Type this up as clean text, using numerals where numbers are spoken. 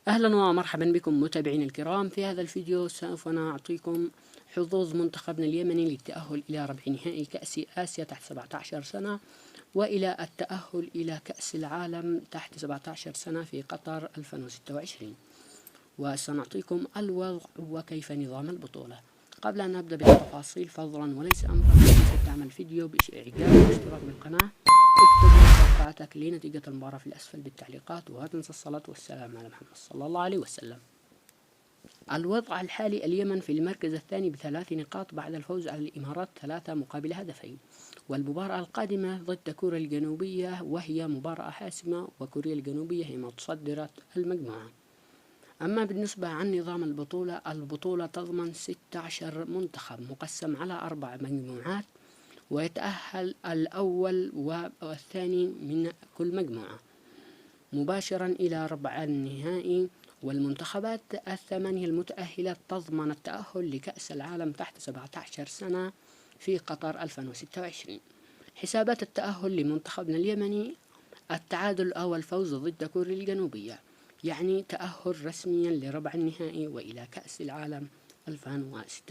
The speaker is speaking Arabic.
أهلا ومرحبا بكم متابعينا الكرام. في هذا الفيديو سوف نعطيكم حظوظ منتخبنا اليمني للتأهل إلى ربع نهائي كأس آسيا تحت 17 سنة وإلى التأهل إلى كأس العالم تحت 17 سنة في قطر 2026، وسنعطيكم الوضع وكيف نظام البطولة. قبل أن نبدأ بالتفاصيل فضلا وليس أمرا، لا تنسى تعمل فيديو بإعجاب والاشتراك بالقناة. اكتب توقعاتك لنتيجة المباراة في الأسفل بالتعليقات، ولا تنسى الصلاة والسلام على محمد صلى الله عليه وسلم. الوضع الحالي: اليمن في المركز الثاني ب3 نقاط بعد الفوز على الإمارات 3-2، والمباراة القادمة ضد كوريا الجنوبية وهي مباراة حاسمة، وكوريا الجنوبية هي متصدرة المجموعة. أما بالنسبة عن نظام البطولة تضمن 16 منتخب مقسم على 4 مجموعات، ويتأهل الأول والثاني من كل مجموعة مباشرا إلى ربع النهائي، والمنتخبات الثمانية المتأهلة تضمن التأهل لكأس العالم تحت 17 سنة في قطر 2026. حسابات التأهل لمنتخبنا اليمني: التعادل أو الفوز ضد كوريا الجنوبية، يعني تأهل رسميا لربع النهائي وإلى كأس العالم 2026.